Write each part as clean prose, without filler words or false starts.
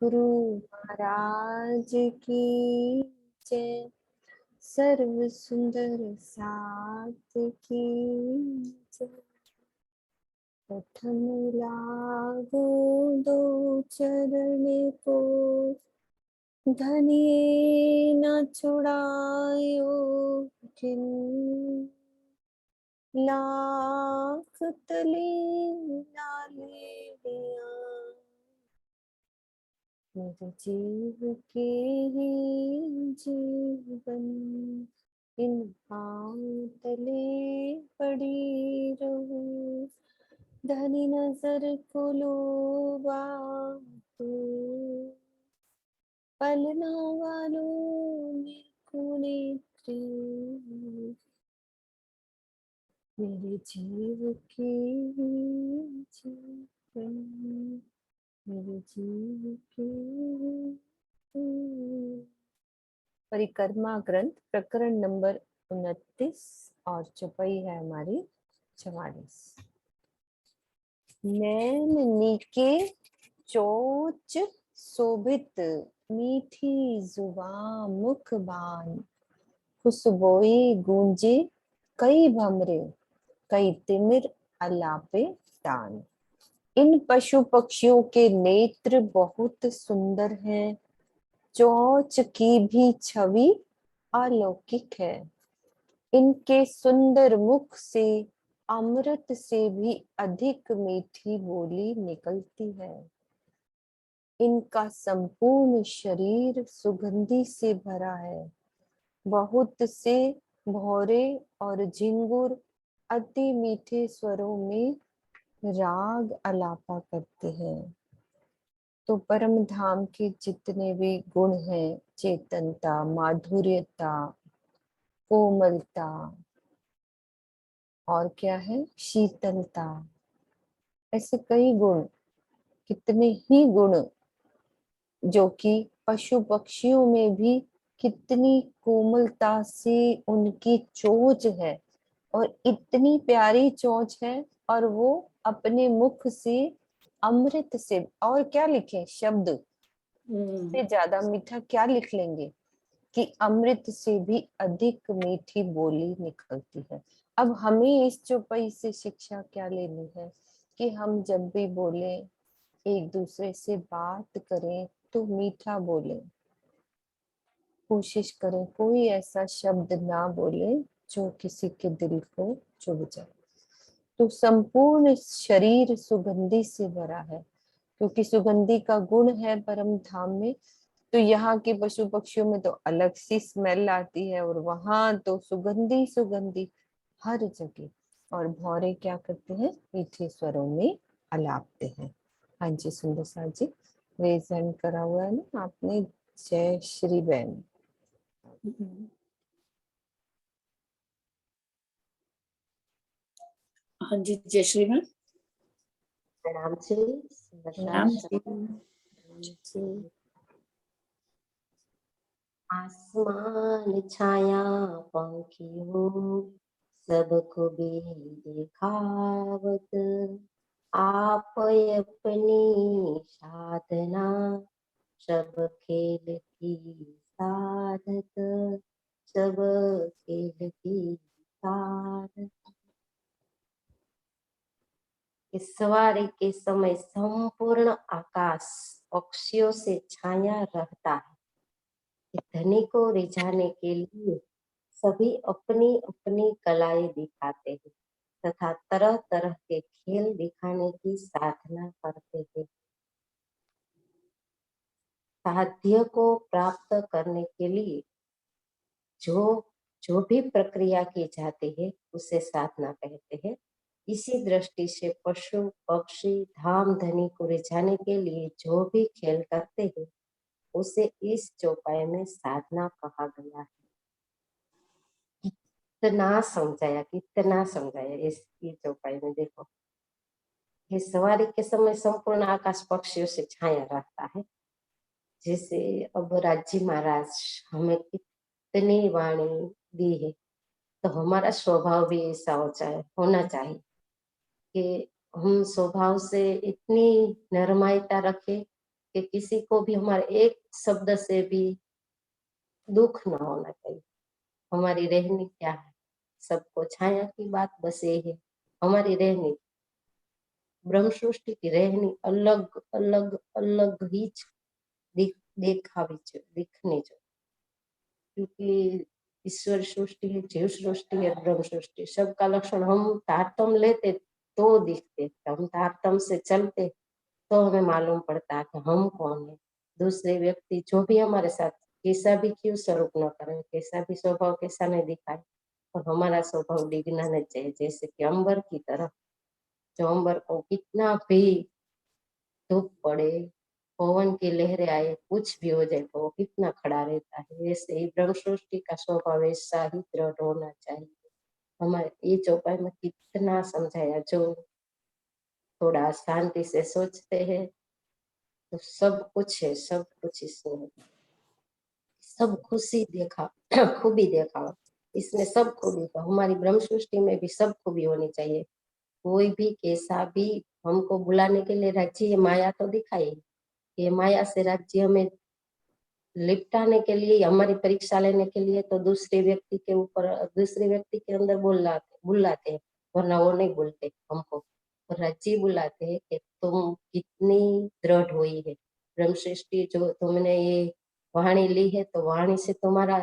गुरु महाराज की जय। सर्व सुंदर साथ की जय। प्रथम लागो दो चरण को, धनिये न छुड़ायो किन। लाख तले लाले दिया, मेरे जीव के ही जीवन। इन पाँव तले पड़ी रहूं, धनी नजर को लोबा तू। पलना वालों में कुनेत्री, मेरे जीव के जीवन, मेरे जीव के। परिक्रमा ग्रंथ प्रकरण नंबर 29 और चौपाई है हमारी 44। नैन नीके चोच शोभित, मीठी जुबां मुख बान। खुशबोई गूंजे कई भमरे, कई तिमिर अलापे तान। इन पशु पक्षियों के नेत्र बहुत सुंदर हैं, चोंच की भी छवि अलौकिक है। इनके सुंदर मुख से अमृत से भी अधिक मीठी बोली निकलती है। इनका संपूर्ण शरीर सुगंधि से भरा है। बहुत से भौरे और झिंगुर अति मीठे स्वरों में राग अलापा करते हैं। तो परम धाम के जितने भी गुण हैं, चेतनता, माधुर्यता, कोमलता और क्या है, शीतलता, ऐसे कई गुण, कितने ही गुण जो कि पशु पक्षियों में भी कितनी कोमलता से उनकी चोंच है, और इतनी प्यारी चोंच है, और वो अपने मुख से अमृत से, और क्या लिखे शब्द से ज्यादा मीठा क्या लिख लेंगे, कि अमृत से भी अधिक मीठी बोली निकलती है। अब हमें इस चौपाई से शिक्षा क्या लेनी है, कि हम जब भी बोले, एक दूसरे से बात करें तो मीठा बोले। कोशिश करें कोई ऐसा शब्द ना बोले जो किसी के दिल को चुभ जाए। तो संपूर्ण शरीर सुगंधि से भरा है, क्योंकि सुगंधि का गुण है परम धाम में। तो यहाँ के पशु पक्षियों में तो अलग सी स्मेल आती है, और वहां तो सुगंधी सुगंधी हर जगह। और भौरे क्या करते हैं, मीठे स्वरों में अलापते हैं। हाँ जी सुंदर सा जी, रेज हैंड करा हुआ है ना आपने। जय श्री बहन। हाँ जी, जय श्री बहन। प्रणाम जी। प्रणाम जी। आसमान छाया पंखियों, सबको भी दिखावत। आप अपनी साधना, सब खेल की साधत, सब खेल की साधत। इस सवारी के समय संपूर्ण आकाश पक्षियों से छाया रहता है। धनी को रिझाने के लिए सभी अपनी अपनी कलाएं दिखाते हैं तथा तरह तरह के खेल दिखाने की साधना करते हैं। साध्य को प्राप्त करने के लिए जो भी प्रक्रिया की जाती है उसे साधना कहते हैं। इसी दृष्टि से पशु पक्षी धाम धनी को रिझाने के लिए जो भी खेल करते हैं उसे इस चौपाई में साधना कहा गया है। कितना समझाया इसकी चौपाई में। देखो, ये सवारी के समय संपूर्ण आकाश पक्षियों से छाया रहता है। जैसे अब राज्य महाराज हमें कितनी वाणी दी है, तो हमारा स्वभाव भी ऐसा होना चाहिए कि हम स्वभाव से इतनी नरमाइता रखें कि किसी को भी हमारे एक शब्द से भी दुख न होना चाहिए। हमारी रहनी क्या है, सबको छाया की बात बस ये है। हमारी रहनी ब्रह्म सृष्टि की रहनी अलग अलग अलग ही देखावी दिखनी चाहिए, क्योंकि ईश्वर सृष्टि है, जीव सृष्टि है, ब्रह्म सृष्टि, सबका लक्षण हम तारतम लेते तो दिखते, हम तारतम से चलते तो हमें मालूम पड़ता है कि हम कौन है। दूसरे व्यक्ति जो भी हमारे साथ कैसा भी क्यों स्वरूप न करे, कैसा भी स्वभाव कैसा नहीं दिखाए, और हमारा स्वभाव डिगना नहीं चाहिए। जैसे कि अंबर की तरह, जो अंबर को कितना भी धूप पड़े, पवन की लहरें आए, कुछ भी हो जाए तो वो कितना खड़ा रहता है। वैसे ही ब्रह्म सृष्टि का स्वभाव ऐसा ही दृढ़ होना चाहिए। हमारे ये चौपाई में कितना समझाया, जो थोड़ा शांति से सोचते हैं तो सब कुछ है, सब कुछ इसमें, सब खुशी देखा खूबी देखा, इसमें सब खूबी। तो हमारी ब्रह्म सृष्टि में भी सब खूबी होनी चाहिए। कोई भी कैसा भी हमको बुलाने के लिए राज्य, ये माया तो दिखाई, ये माया से राज्य में लिपटाने के लिए, हमारी परीक्षा लेने के लिए तो दूसरे व्यक्ति के ऊपर, दूसरे व्यक्ति के अंदर बुलाते हैं, वरना वो नहीं बोलते हमको। और राज्य बुलाते हैं कि तुम कितनी दृढ़ हुई है ब्रह्म सृष्टि, जो तुमने ये वाणी ली है, तो वाणी से तुम्हारा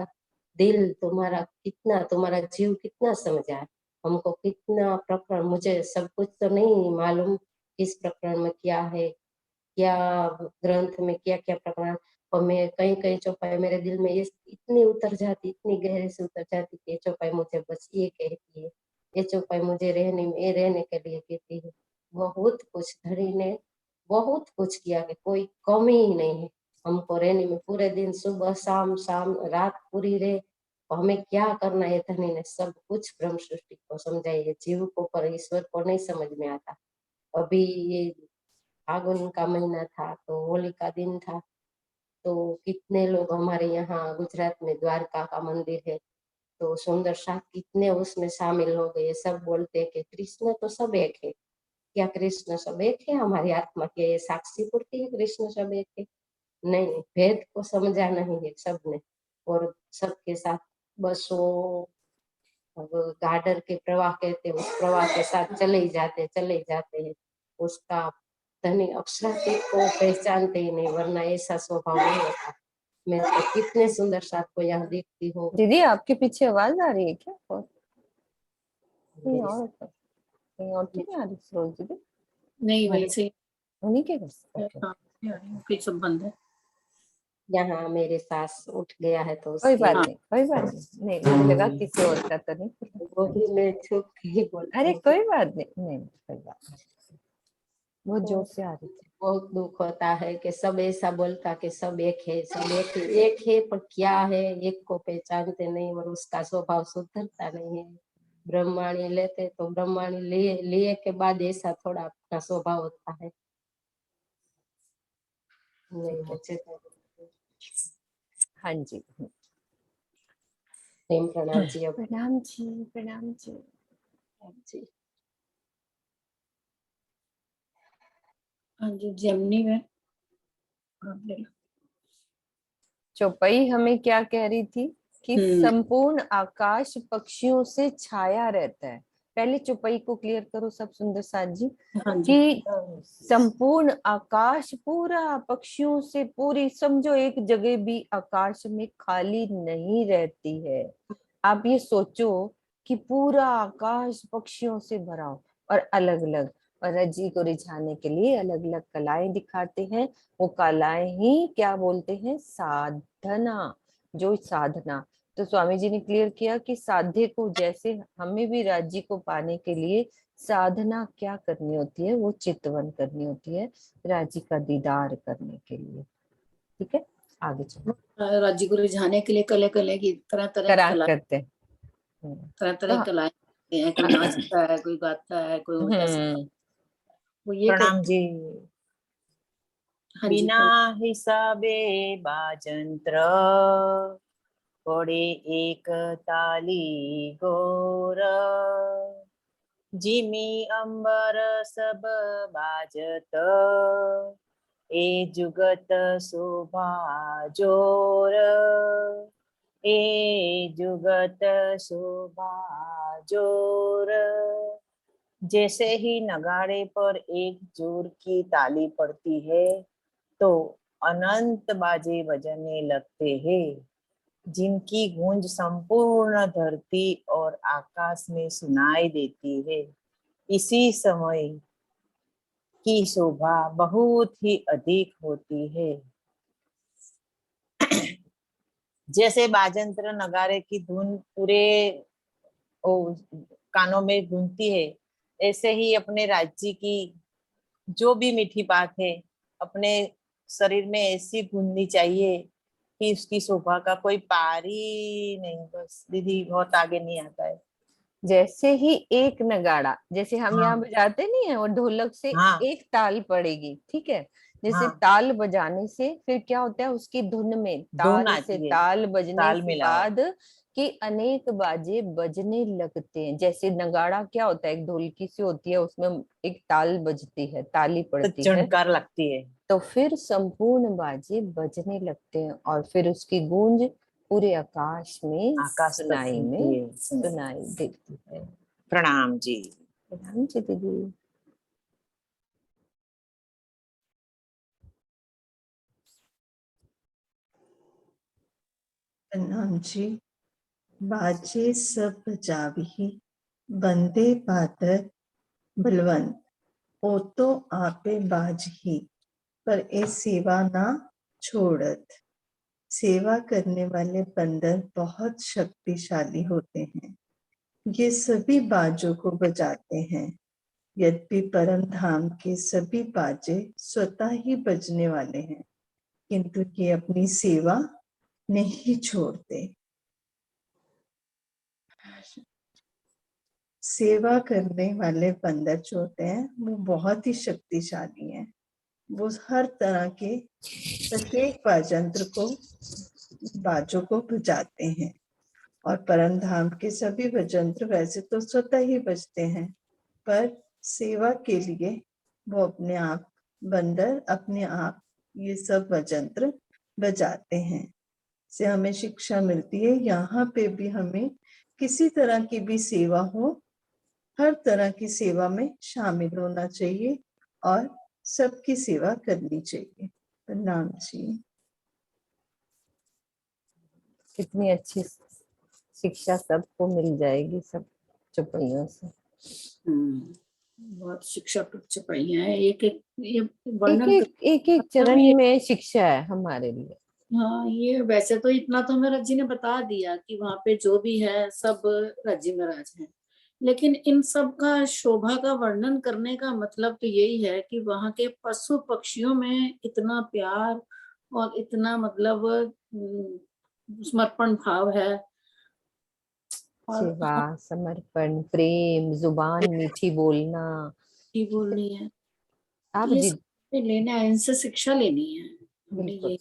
दिल, तुम्हारा कितना, तुम्हारा जीव कितना समझा है हमको, कितना प्रकरण, मुझे सब कुछ तो नहीं मालूम किस प्रकरण में क्या है, क्या ग्रंथ में क्या क्या प्रकरण, और मैं कहीं कहीं चौपाई मेरे दिल में ये इतनी उतर जाती, इतनी गहरे से उतर जाती कि ये चौपाई मुझे बस ये कहती है, ये चौपाई मुझे रहने में, ये रहने के लिए कहती है। बहुत कुछ धनी ने बहुत कुछ किया कि कोई कमी ही नहीं है हमको रहने में। पूरे दिन सुबह शाम, शाम रात पूरी रहे, तो हमें क्या करना है, धनी ने सब कुछ ब्रह्म सृष्टि को समझाइए। जीव को, पर ईश्वर को नहीं समझ में आता। अभी ये फागुन का महीना था तो होली का दिन था, तो कितने लोग हमारे यहाँ गुजरात में द्वारका का मंदिर है, तो सुंदर साथ कितने उसमें शामिल हो गए। सब बोलते हैं कि कृष्ण तो सब एक है। क्या कृष्ण सब एक है? हमारी आत्मा के साक्षी पूर्ति है कृष्ण सब एक है? नहीं, भेद को समझा नहीं है सबने, और सबके साथ बसों, गाडर के प्रवाह कहते हैं, उस प्रवाह के साथ चले ही जाते हैं। उसका धनी अक्षरातीत को पहचानते ही नहीं, वरना ऐसा स्वभाव नहीं होता। मैं तो कितने सुंदर साथ को यहाँ देखती हूँ। दीदी आपके पीछे आवाज आ रही है क्या? और कहीं और की नहीं आ रही सरोज दीदी? नहीं, वही से उन्हीं के घर से? ओके। हाँ, फिर सब बंद है। यहाँ मेरे सास उठ गया है तो कोई उसके बात नहीं, कोई बात नहीं, नहीं मुझे लगा किसी और का तो नहीं। वो भी मैं चुप ही बोलती अरे हूँ। कोई बात नहीं, नहीं कोई बात नहीं, बहुत जोर से आ रही थी। बहुत दुख होता है कि सब ऐसा बोलता कि सब एक है, सब एक है, पर क्या है एक को पहचानते नहीं, और उसका स्वभाव सुधरता नहीं है। ब्रह्माणी लेते तो ब्रह्माणी लिए के बाद ऐसा थोड़ा अपना स्वभाव होता है। नहीं, मुझे तो हाँ जी। प्रेम प्रणाम जी। अब प्रणाम जी, प्रणाम जी। जी हाँ जी, जेमिनी में आप ले लो। चौपाई हमें क्या कह रही थी कि संपूर्ण आकाश पक्षियों से छाया रहता है। पहले चौपाई को क्लियर करो सब सुंदर साथ जी, हाँ जी, कि संपूर्ण आकाश पूरा पक्षियों से, पूरी समझो एक जगह भी आकाश में खाली नहीं रहती है। आप ये सोचो कि पूरा आकाश पक्षियों से भरा हो, और अलग अलग, और रज्जी को रिझाने के लिए अलग अलग कलाएं दिखाते हैं। वो कलाएं ही क्या बोलते हैं? साधना। जो साधना, तो स्वामी जी ने क्लियर किया कि साध्य को, जैसे हमें भी राज्य को पाने के लिए साधना क्या करनी होती है? वो चितवन करनी होती है राज्य का दीदार करने के लिए। ठीक है, आगे चलो। राज्य को रिझाने के लिए कले कले की तरह तरह की करा कला, करते हैं। तरह तरह की तो कलाएं करते हैं। कोई नाचता है, कोई गाता है, कोई उल्टा सीधा, वो ये प्रणाम करते। जी। हाँ जी, बिना हिसाबे बाजंत्र पड़े एक ताली गोर, जिमी अंबर सब बाजत ए जुगत शोभा जोर, ए जुगत शोभा जोर। जैसे ही नगाड़े पर एक जोर की ताली पड़ती है तो अनंत बाजे बजने लगते हैं, जिनकी गूंज संपूर्ण धरती और आकाश में सुनाई देती है। इसी समय की शोभा बहुत ही अधिक होती है। जैसे बाजंत्र नगाड़े की धुन पूरे कानों में गूंजती है, ऐसे ही अपने राज्य की जो भी मीठी बात है अपने शरीर में ऐसी गूंजनी चाहिए कि उसकी शोभा का कोई पार ही नहीं। बस दीदी बहुत आगे नहीं आता है। जैसे ही एक नगाड़ा, जैसे हम यहाँ हाँ बजाते नहीं है, और ढोलक से हाँ एक ताल पड़ेगी, ठीक है, जैसे हाँ, ताल बजाने से फिर क्या होता है, उसकी धुन में धुन ताल से आती है, ताल बजने ताल के मिलाओ। बाद कि अनेक बाजे बजने लगते हैं। जैसे नगाड़ा क्या होता है, एक ढोलकी सी होती है, उसमें एक ताल बजती है, ताली तो पड़ती है, चणकार लगती है। तो फिर संपूर्ण बाजे बजने लगते हैं और फिर उसकी गूंज पूरे आकाश में आकाश तक सुनती है। सुनाई देती है। प्रणाम जी। प्रणाम जी दीदी। प्रणाम जी। बाजे सब बजावी, बंदे पातर बलवंत, ओ तो आपे बाज ही, पर ए सेवा ना छोड़त। सेवा करने वाले बंदर बहुत शक्तिशाली होते हैं। ये सभी बाजों को बजाते हैं। यद्यपि परम धाम के सभी बाजे स्वतः ही बजने वाले हैं, किंतु ये अपनी सेवा नहीं छोड़ते। सेवा करने वाले बंदर जो होते हैं वो बहुत ही शक्तिशाली हैं। वो हर तरह के प्रत्येक बाजों को बजाते हैं, और परम धाम के सभी भजंत्र वैसे तो स्वतः ही बजते हैं, पर सेवा के लिए वो बंदर अपने आप ये सब भजंत्र बजाते हैं। से हमें शिक्षा मिलती है, यहाँ पे भी हमें किसी तरह की भी सेवा हो, हर तरह की सेवा में शामिल होना चाहिए और सबकी सेवा करनी चाहिए। प्रणाम जी। कितनी अच्छी शिक्षा सबको मिल जाएगी, सब चुपैयों से। बहुत शिक्षा चपाइयाँ हैं, एक एक ये एक वर्णन एक एक एक मतलब ये। चरण में शिक्षा है हमारे लिए। हाँ, ये वैसे तो इतना तो मेरा जी ने बता दिया कि वहां पे जो भी है सब रज्जी महाराज हैं, लेकिन इन सब का शोभा का वर्णन करने का मतलब तो यही है कि वहां के पशु पक्षियों में इतना प्यार और इतना मतलब समर्पण भाव है। और सेवा, हम समर्पण, प्रेम, जुबान मीठी बोलना। ही बोलनी है, तो आप ये जी सब लेना है, इनसे शिक्षा लेनी है हमने बिल्कुल। ये।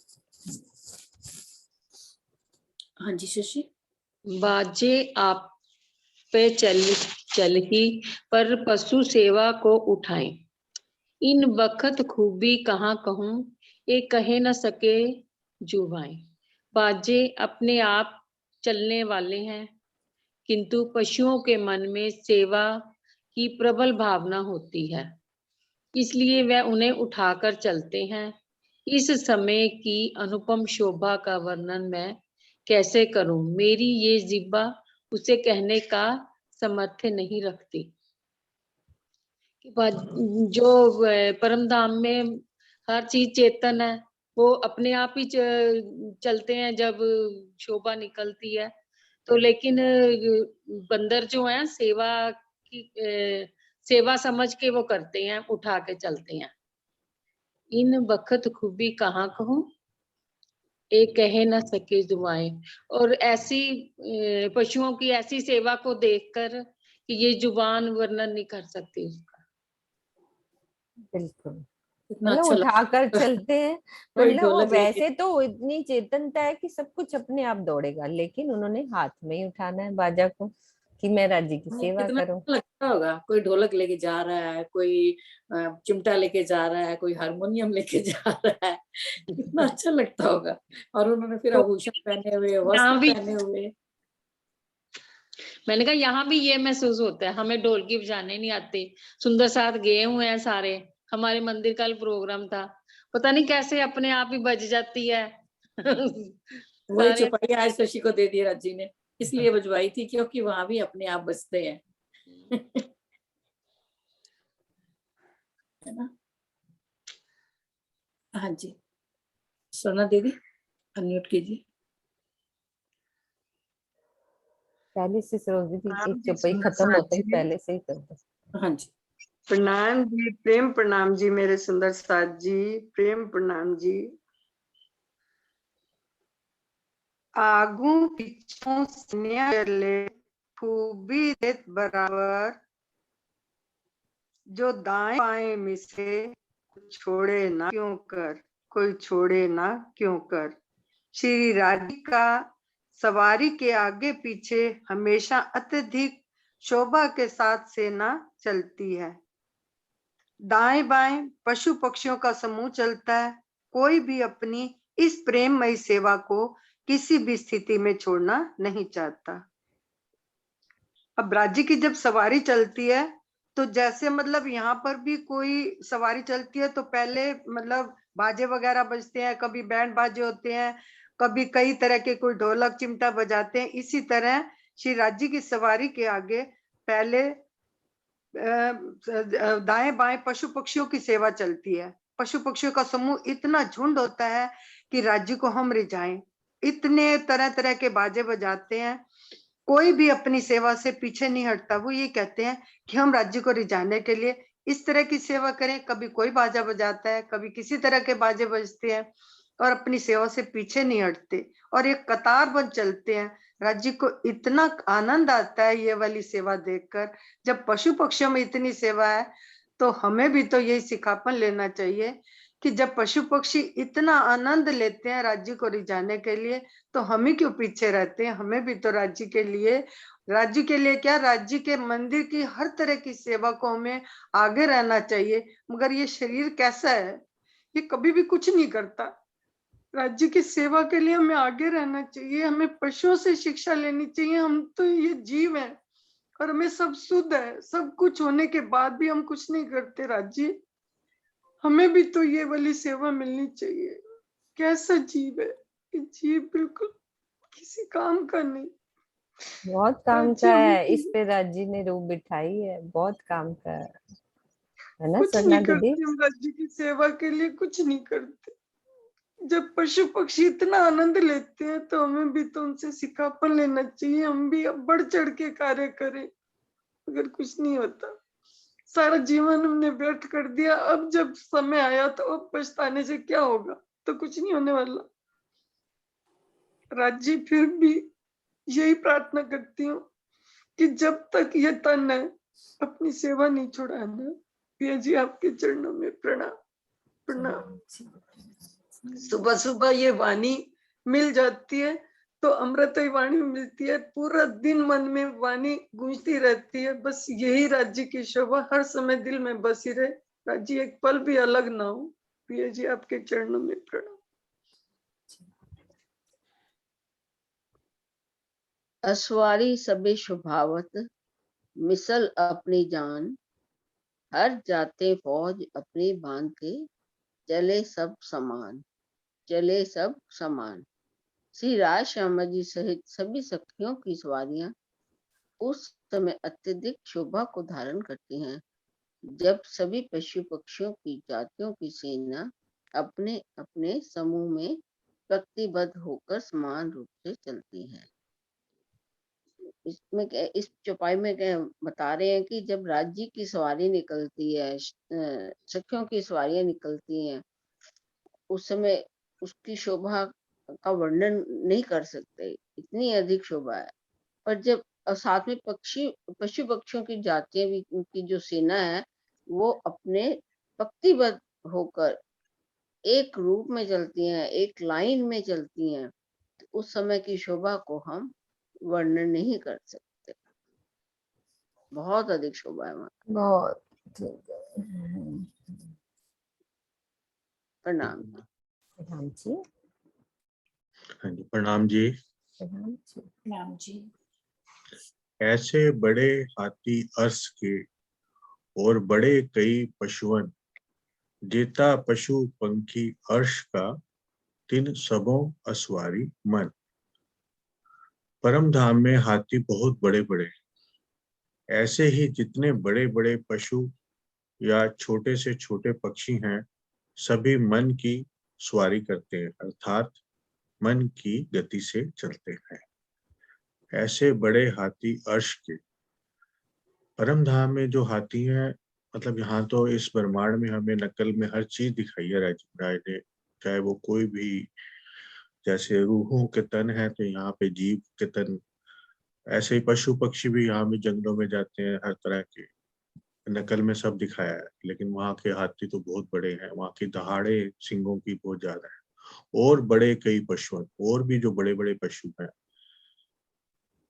हाँ जी शशि। बाजे आप पे चल ही, पर पशु सेवा को उठाएं। इन बखत खूबी कहाँ कहूँ, ये कहे न सके जुबाएं। बाजे अपने आप चलने वाले हैं, किंतु पशुओं के मन में सेवा की प्रबल भावना होती है, इसलिए वह उन्हें उठाकर चलते हैं। इस समय की अनुपम शोभा का वर्णन मैं कैसे करूं, मेरी ये जिब्बा उसे कहने का सामर्थ्य नहीं रखती। जो परम धाम में हर चीज चेतन है, वो अपने आप ही चलते हैं जब शोभा निकलती है। तो लेकिन बंदर जो है सेवा समझ के वो करते हैं, उठा के चलते हैं। इन बखत खूबी कहाँ कहूँ, एक कहे न सके जुबाएं। और ऐसी पशुओं की ऐसी सेवा को देखकर कि ये जुबान वर्णन नहीं कर सकती उसका। बिल्कुल, इतना मतलब अच्छा उठाकर लगा। चलते हैं। कोई मतलब वो ढोलक लेके। वैसे तो इतनी चेतनता है कि सब कुछ अपने आप दौड़ेगा, लेकिन उन्होंने हाथ में ही उठाना है बाजा को। कि मैं राज्य की हमें सेवा कितना करूं। अच्छा लगता होगा, कोई ढोलक लेके जा रहा है, कोई चिमटा लेके जा रहा है, कोई हारमोनियम लेके जा रहा है, कितना अच्छा लगता होगा। और उन्होंने फिर तो आभूषण पहने हुए, यहाँ वस्त्र भी पहने हुए। मैंने कहा यहाँ भी ये महसूस होता है, हमें ढोलकी बजाने नहीं आती, सुंदर साथ गए हुए हैं सारे। हमारे मंदिर का प्रोग्राम था, पता नहीं कैसे अपने आप ही बज जाती है। वही सारे चौपाई आज शशि को दे दी राज्य ने, इसलिए बजवाई थी क्योंकि वहां भी अपने आप बजते हैं। है ना। हाँ जी, सोना दीदी अनम्यूट कीजिए। पहले से सरोज दीदी प्रणाम एक जी चौपाई सुंदर खत्म साथ होते ही जी। पहले से ही कर दो। हाँ जी, प्रणाम जी, प्रेम प्रणाम जी मेरे सुंदर साथ जी, प्रेम प्रणाम जी। आगू पिछू सन्या चले खूबी देत बराबर, जो दाएं बाएं मिसे छोड़े ना क्यों कर, कोई छोड़े ना क्यों कर। श्री राधिका सवारी के आगे पीछे हमेशा अत्यधिक शोभा के साथ सेना चलती है। दाएं बाएं पशु पक्षियों का समूह चलता है। कोई भी अपनी इस प्रेममयी सेवा को किसी भी स्थिति में छोड़ना नहीं चाहता। अब राज्य की जब सवारी चलती है तो जैसे मतलब यहाँ पर भी कोई सवारी चलती है तो पहले मतलब बाजे वगैरह बजते हैं, कभी बैंड बाजे होते हैं, कभी कई तरह के कोई ढोलक चिमटा बजाते हैं। इसी तरह श्री राज्य की सवारी के आगे पहले दाएं बाएं पशु पक्षियों की सेवा चलती है। पशु पक्षियों का समूह इतना झुंड होता है कि राज्य को हम रिझाएं। इतने तरह तरह के बाजे बजाते हैं, कोई भी अपनी सेवा से पीछे नहीं हटता। वो ये कहते हैं कि हम राज्य को रिझाने के लिए इस तरह की सेवा करें। कभी कोई बाजा बजाता है, कभी किसी तरह के बाजे बजते हैं और अपनी सेवा से पीछे नहीं हटते और एक कतार बन चलते हैं। राज्य को इतना आनंद आता है ये वाली सेवा देखकर। जब पशु पक्षियों में इतनी सेवा है तो हमें भी तो यही सिखापन लेना चाहिए कि जब पशु पक्षी इतना आनंद लेते हैं राज्य को रिझाने के लिए तो हम ही क्यों पीछे रहते हैं। हमें भी तो राज्य के लिए क्या, राज्य के मंदिर की हर तरह की सेवा को हमें आगे रहना चाहिए। मगर ये शरीर कैसा है, ये कभी भी कुछ नहीं करता। राज्य की सेवा के लिए हमें आगे रहना चाहिए, हमें पशुओं से शिक्षा लेनी चाहिए। हम तो ये जीव हैं और हमें सब शुद्ध है, सब कुछ होने के बाद भी हम कुछ नहीं करते। राज्य हमें भी तो ये वाली सेवा मिलनी चाहिए। कैसा जीव है ये जीव, बिल्कुल किसी काम का नहीं। बहुत काम राज्य का हमें है, इस पे राज्य ने रूप बिठाई है, बहुत काम का है ना कुछ स्वर्णा नहीं दीदी। करते हम राज्य की सेवा के लिए, कुछ नहीं करते। जब पशु पक्षी इतना आनंद लेते हैं तो हमें भी तो उनसे सिखापन लेना चाहिए। हम भी अब बढ़ चढ़ के कार्य करें। अगर कुछ नहीं होता, सारा जीवन हमने व्यर्थ कर दिया, अब जब समय आया तो अब पछताने से क्या होगा, तो कुछ नहीं होने वाला। राज्य फिर भी यही प्रार्थना करती हूँ कि जब तक ये तन है अपनी सेवा नहीं छुड़ाना। पिया जी आपके चरणों में प्रणाम प्रणाम। सुबह सुबह ये वाणी मिल जाती है तो अमृत वाणी मिलती है, पूरा दिन मन में वाणी गूंजती रहती है। बस यही राज्य की शोभा हर समय दिल में बसी रहे, राज्य एक पल भी अलग ना हो। पिया जी आपके चरणों में प्रणाम। असवारी सबे शुभावत, मिसल अपनी जान, हर जाते फौज अपनी बांध के, चले सब समान, चले सब समान। श्री राज श्यामा जी सहित सभी सखियों की सवारियां उस समय अत्यधिक शोभा को धारण करती हैं जब सभी पशु पक्षियों की जातियों की सेना अपने अपने समूह में पंक्तिबद्ध होकर समान रूप से चलती है। इसमें इस चौपाई में बता रहे हैं कि जब राज्य की सवारी निकलती है, सखियों की सवारियां निकलती हैं, उस समय उसकी शोभा का वर्णन नहीं कर सकते, इतनी अधिक शोभा है। पर जब साथ में पशु पक्षियों की जातियां भी, उनकी जो सेना है वो अपने पंक्तिबद्ध होकर एक रूप में चलती हैं, एक लाइन में चलती हैं, तो उस समय की शोभा को हम वर्णन नहीं कर सकते। बहुत अधिक शोभा है वहाँ। बहुत। प्रणाम। प्रणाम जी। हाँ जी, प्रणाम जी। प्रणाम जी। राम जी। ऐसे बड़े हाथी अर्श के और बड़े कई पशुअन, जेता पशु पंखी अर्श का, तिन सबों असवारी मन। परम धाम में हाथी बहुत बड़े बड़े हैं। ऐसे ही जितने बड़े बड़े पशु या छोटे से छोटे पक्षी हैं, सभी मन की सवारी करते हैं, अर्थात मन की गति से चलते हैं। ऐसे बड़े हाथी अर्श के। परम धाम में जो हाथी हैं, मतलब यहाँ तो इस ब्रह्मांड में हमें नकल में हर चीज दिखाई है राज ने, चाहे वो कोई भी, जैसे रूहों के तन है तो यहाँ पे जीव के तन, ऐसे ही पशु पक्षी भी यहाँ में जंगलों में जाते हैं, हर तरह के नकल में सब दिखाया है। लेकिन वहाँ के हाथी तो बहुत बड़े हैं, वहाँ की दहाड़े सिंगों की बहुत ज्यादा है। और बड़े कई पशु, और भी जो बड़े बड़े पशु हैं,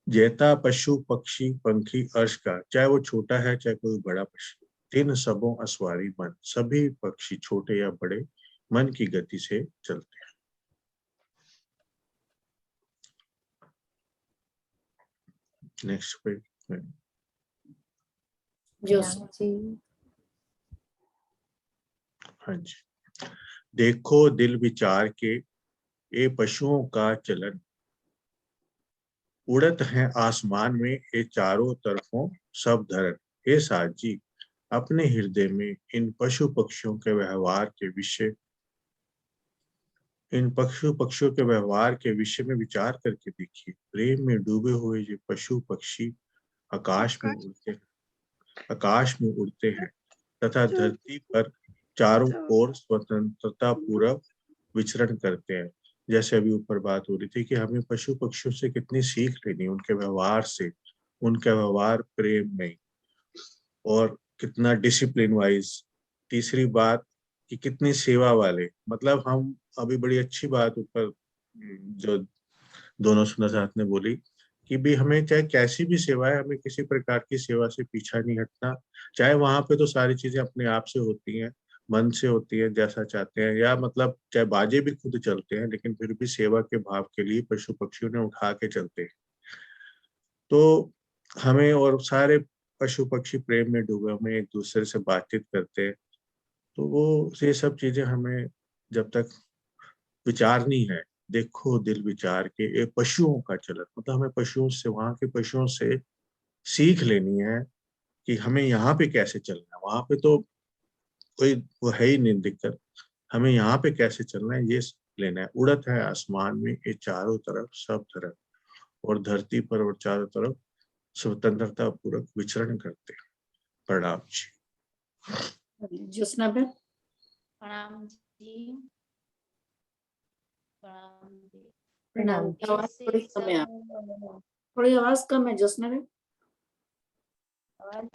जेता पशु पक्षी पंखी अर्श का, चाहे वो छोटा है चाहे कोई बड़ा पशु, तीन सबों असवारी मन, सभी पक्षी छोटे या बड़े मन की गति से चलते हैं। Next page. जोश। जी। हाँ जी। देखो दिल विचार के ये पशुओं का चलन, उड़त हैं आसमान में ये चारों तरफों सब धरन। हे साथ जी, अपने हृदय में इन पशु पक्षियों के व्यवहार के विषय, इन पशु पक्षियों के व्यवहार के विषय में विचार करके देखिए। प्रेम में डूबे हुए ये पशु पक्षी आकाश में उड़ते हैं तथा धरती पर चारों ओर स्वतंत्रता पूर्वक विचरण करते हैं। जैसे अभी ऊपर बात हो रही थी कि हमें पशु पक्षियों से कितनी सीख लेनी, उनके व्यवहार से, उनका व्यवहार प्रेम में, और कितना डिसिप्लिन वाइज। तीसरी बात कि कितनी सेवा वाले, मतलब हम अभी बड़ी अच्छी बात ऊपर जो दोनों सुना साथ ने बोली कि भी हमें चाहे कैसी भी सेवा है, हमें किसी प्रकार की सेवा से पीछा नहीं हटना। चाहे वहां पे तो सारी चीजें अपने आप से होती हैं, मन से होती है, जैसा चाहते हैं, या मतलब चाहे बाजे भी खुद चलते हैं, लेकिन फिर भी सेवा के भाव के लिए पशु पक्षियों ने उठा के चलते हैं। तो हमें, और सारे पशु पक्षी प्रेम में डूबे, हमें एक दूसरे से बातचीत करते हैं। तो वो ये सब चीजें हमें जब तक विचारनी है। देखो दिल विचार के ये पशुओं का चलन, मतलब हमें पशुओं से, वहां के पशुओं से सीख लेनी है कि हमें यहाँ पे कैसे चलना है। वहां पे तो कोई वो है ही नहीं दिक्कत, हमें यहाँ पे कैसे चलना है ये लेना है। उड़त है आसमान में ये चारों तरफ सब तरफ, और धरती पर और चारों तरफ स्वतंत्रता पूर्वक विचरण करते हैं। प्रणाम जी। ज्योत्सना बेन। प्रणाम जी। प्रणाम जी। प्रणाम जी। आवाज ऐसे थोड़ी कम है, सब थोड़ी आवाज कम है ज्योत्सना बेन। आवाज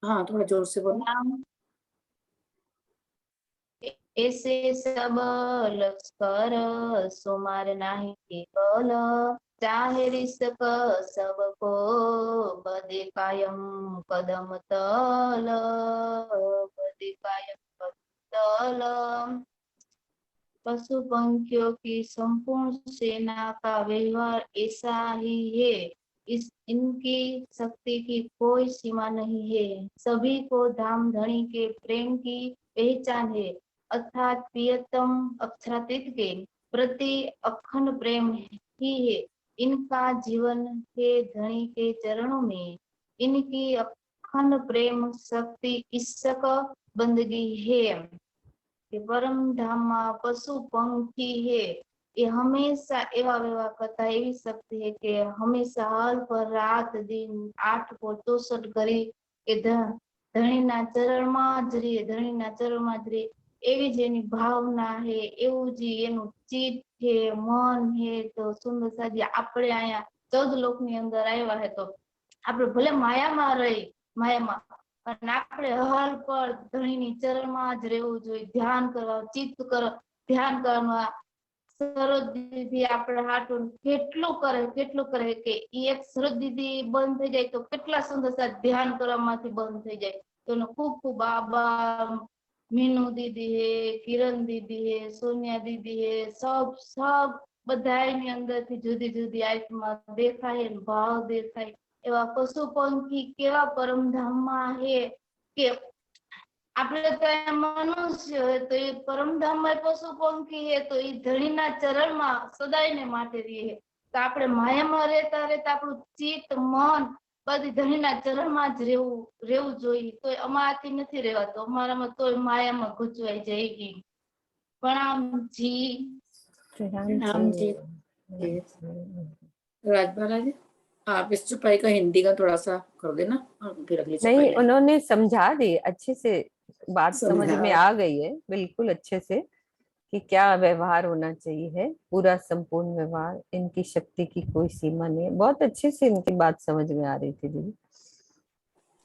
हाँ, थोड़ा जोर से बोलो। प्रणाम। ऐसे सब लश्कर सुमार नाही केवल, चाहे रिसक सबको बदे कायम कदम तल, बदे कायम कदम तल। पशु पंखियों की संपूर्ण सेना का व्यवहार ऐसा ही है। इनकी शक्ति की कोई सीमा नहीं है। सभी को धाम धनी के प्रेम की पहचान है, अर्थात प्रियतम अक्षरातीत के प्रति अखंड प्रेम ही है। इनका जीवन है धनी के चरणों में। इनकी अखंड प्रेम शक्ति ईश्क बंदगी है। કે પરમ ધામમાં પશુ પંખી હે એ હંમેશા એવા કરતા એવી શક્તિ है કે હંમેશા હાલ પર રાત दिन 8 को 64 કરી કે ધણીના ચરણમાં જ રે, ધણીના ચરણમાં જ રે, એવી જ એની ભાવના है, એવું જ એનું ચિત્ત है, मन है। તો સુંદર સાજી આપણે અહીંયા 14 લોકની અંદર આવ્યા है, તો આપણે ભલે માયામાં રહી, માયામાં, અને આપણે હર પર ધણીની ચરણમાં જ રહેવું જોઈએ, ધ્યાન કરવા, ચિત્ત કરો, ધ્યાન કરવા, સરોજ દીદી આપણે હાટું કેટલું કરે કે ઈ એક સરોજ દીદી બંધ થઈ જાય તો કેટલા સુંદર સા ધ્યાન કરવામાંથી બંધ થઈ જાય તો એનો ખૂબ ખૂબ આભાર मीनू दीदी है किरण दीदी है सोनिया दीदी है सब બધાની અંદરથી જુદી જુદી આત્મા દેખાય અને ભાવ દેખાય એવા પશુ પંખી કેવા પરમધામમાં હે કે આપણે તો મનુષ્ય હોય તો એ પરમધામમાં પશુ પંખી હે તો એ ધણીના ચરણમાં સદાયને માટે રહે તો આપણે માયામાં રહેતા રહેતા આપણું ચિત્ત મન બધી ધણીના ચરણમાં જ રહેવું જોઈએ તો અમારાથી નથી રહેવાતું અમારામાં તો માયામાં ગૂંચવાઈ જાય પ્રણામ जी प्रणाम जी। राजबाला जी आप इस चौपाई का हिंदी का थोड़ा सा कर देना और फिर अगली चौपाई नहीं, लेंगे। उन्होंने समझा दी अच्छे से, बात समझ समझा। में आ गई है बिल्कुल अच्छे से कि क्या व्यवहार होना चाहिए है, पूरा संपूर्ण व्यवहार, इनकी शक्ति की कोई सीमा नहीं है। बहुत अच्छे से इनकी बात समझ में आ रही थी दीदी,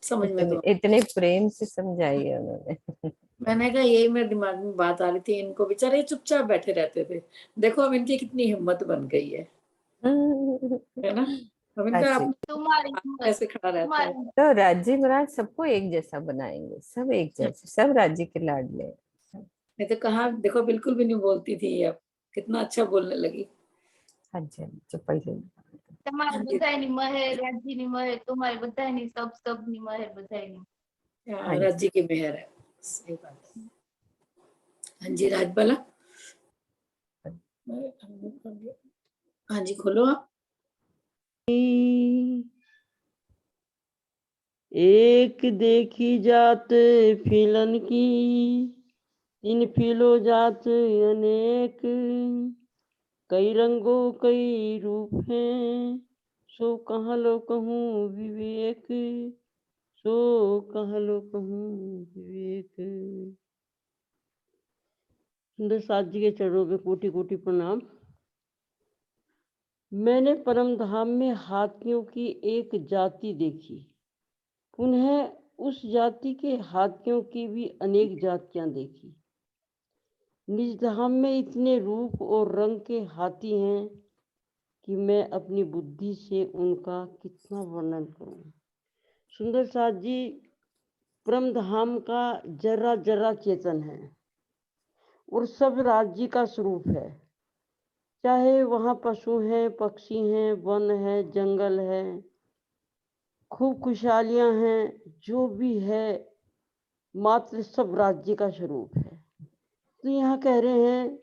समझ में तो इतने प्रेम से समझाई है उन्होंने। मैंने कहा यही मेरे दिमाग में बात आ रही थी इनको बेचारे चुपचाप बैठे रहते थे देखो अब इनकी कितनी हिम्मत बन गई है ना। अब इनका ऐसे। तुम्हारी ऐसे खड़ा रहता है। तो राज्य महाराज सबको एक जैसा बनाएंगे, सब एक जैसे, सब राज्य के लाडले। नहीं तो कहाँ देखो बिल्कुल भी नहीं बोलती थी अब कितना अच्छा बोलने लगी। हाँ जी, चुप ही તમારે બધાયની મહેર રાજ્યની મહેર તમારી બધાયની सबनी મહેર બધાયની हाँ, राज्य की मेहर है सही बात है। हाँ जी राजबाला हाँ जी खोलो आप। एक देखी जात फिलन की इन फिलो जात अनेक कई रंगों कई रूप हैं सो कहाँ लो कहूँ विवेक सो कहाँ लो कहूँ विवेक। सुंदर साथ जी के चरणों में कोटि कोटि प्रणाम। मैंने परम धाम में हाथियों की एक जाति देखी, पुनः उस जाति के हाथियों की भी अनेक जातियां देखी। निज धाम में इतने रूप और रंग के हाथी हैं कि मैं अपनी बुद्धि से उनका कितना वर्णन करूं। सुंदर साथ जी परम धाम का जरा जरा चेतन है और सब राज्य का स्वरूप है, चाहे वहाँ पशु हैं, पक्षी हैं, वन है, जंगल है, खूब खुशहालियां हैं, जो भी है मात्र सब राज्य का स्वरूप है। तो यहाँ कह रहे हैं,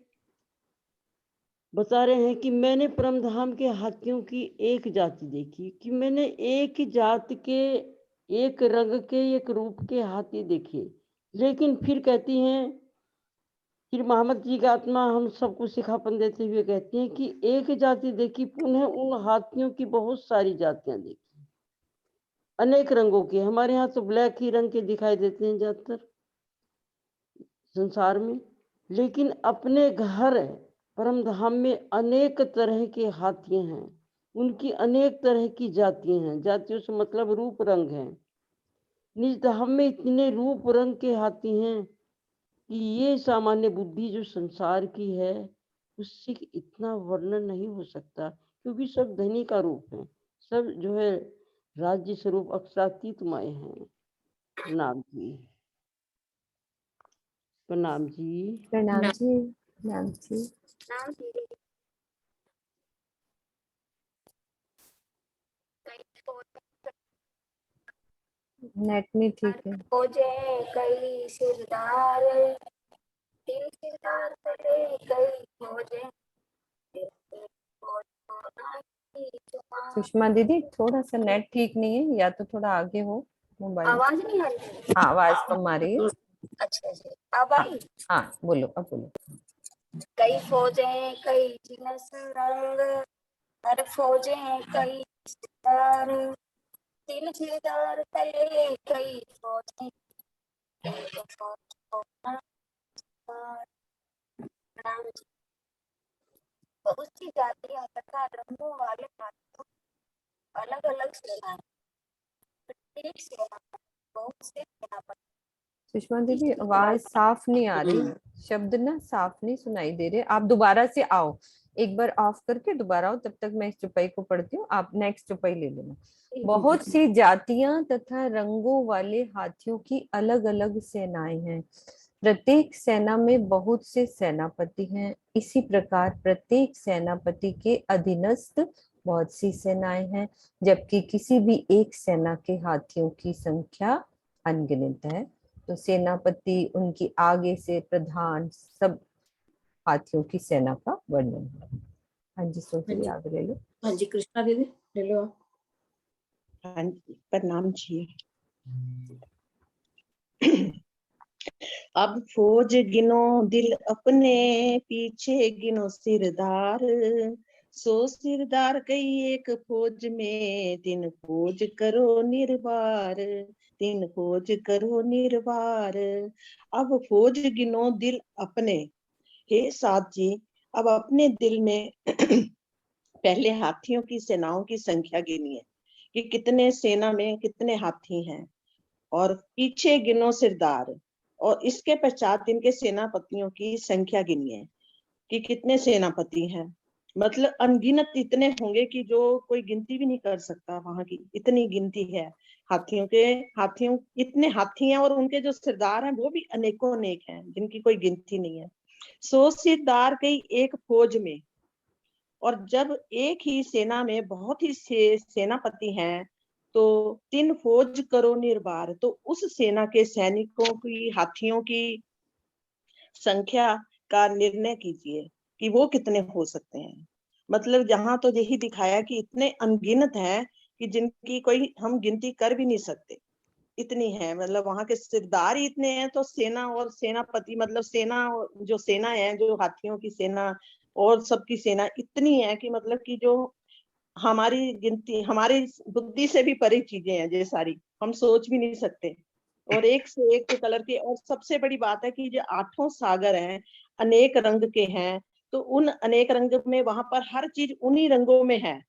बता रहे हैं कि मैंने परमधाम के हाथियों की एक जाति देखी, कि मैंने एक जात के एक रंग के एक रूप के हाथी देखे। लेकिन फिर कहती हैं, फिर मोहम्मद जी का आत्मा हम सबको सिखापन देते हुए कहती हैं कि एक जाति देखी, पुनः उन हाथियों की बहुत सारी जातियां देखी, अनेक रंगों के। हमारे यहाँ तो ब्लैक ही रंग के दिखाई देते हैं ज्यादातर संसार में, लेकिन अपने घर परमधाम में अनेक तरह के हाथी हैं, उनकी अनेक तरह की जातियां हैं। जातियों से मतलब रूप रंग है। निज धाम में इतने रूप रंग के हाथी हैं कि ये सामान्य बुद्धि जो संसार की है उससे इतना वर्णन नहीं हो सकता, क्योंकि सब धनी का रूप है, सब जो है राज्य स्वरूप अक्षरातीत माए हैं। प्रणाम जी, प्रणाम जी, प्रणाम जी, प्रणाम जी। नेट नहीं ठीक है। खोजे कई सिरदार तीन सिरदार पड़े कई खोजे सुषमा दीदी थोड़ा सा नेट ठीक नहीं है, या तो थोड़ा आगे हो मोबाइल। आवाज नहीं आ रही। हाँ, आवाज कम आ रही है। अच्छा जी अब आई। हाँ बोलो, अब बोलो। कई फौजे कई जिनस रंग हर फौजे कई सिरदार तीन सिरदार तले कई फौजे एक फौज को प्रणाम जी। बहुत सी जातियां तथा रंगों वाले हाथियों अलग अलग सेनाएं, प्रत्येक सेना बहुत से सेनापति सुषमा दीदी आवाज साफ नहीं आ रही, शब्द ना साफ नहीं सुनाई दे रहे। आप दोबारा से आओ, एक बार ऑफ करके दोबारा आओ, तब तक मैं इस चौपाई को पढ़ती हूँ, आप नेक्स्ट चौपाई ले लेना। बहुत सी जातियां तथा रंगों वाले हाथियों की अलग अलग सेनाएं हैं। प्रत्येक सेना में बहुत से सेनापति हैं। इसी प्रकार प्रत्येक सेनापति के अधीनस्थ बहुत सी सेनाएं हैं, जबकि किसी भी एक सेना के हाथियों की संख्या अनगिनत है। तो सेनापति, उनकी आगे से प्रधान, सब हाथियों की सेना का वर्णन है। हाँ जी सोफी, आगे ले लो। हाँ जी कृष्णा दीदी ले लो आप। हाँ जी, प्रणाम जी। अब फौज गिनो दिल अपने, पीछे गिनो सिरदार। सो सिरदार कई एक फौज में, 3 फौज करो निर्बार। 3 फौज करो निर्बार। अब फौज गिनो दिल अपने। हे साथ जी, अब अपने दिल में पहले हाथियों की सेनाओं की संख्या गिनिए कि कितने सेना में कितने हाथी हैं, और पीछे गिनो सिरदार, और इसके पश्चात इनके सेनापतियों की संख्या गिनिए कि कितने सेनापति हैं। मतलब अनगिनत इतने होंगे कि जो कोई गिनती भी नहीं कर सकता, वहां की इतनी गिनती है हाथियों इतने हाथी हैं, और उनके जो सरदार हैं वो भी अनेकों अनेक हैं, जिनकी कोई गिनती नहीं है। 100 सिरदार कई एक फौज में, और जब एक ही सेना में बहुत ही सेनापति हैं, तो 3 फौज करो निर्बार। तो उस सेना के सैनिकों की, हाथियों की संख्या का निर्णय कीजिए कि वो कितने हो सकते हैं। मतलब जहां तो यही दिखाया कि इतने अनगिनत हैं कि जिनकी कोई हम गिनती कर भी नहीं सकते, इतनी है। मतलब वहां के सरदार ही इतने हैं, तो सेना और सेनापति, मतलब सेना है, जो हाथियों की सेना और सबकी सेना इतनी है कि मतलब कि जो हमारी गिनती, हमारी बुद्धि से भी परे चीजें हैं, ये सारी हम सोच भी नहीं सकते। और एक से एक कलर के, और सबसे बड़ी बात है कि जो 8 सागर हैं, अनेक रंग के हैं, तो उन अनेक रंग में वहां पर हर चीज उन्हीं रंगों में है।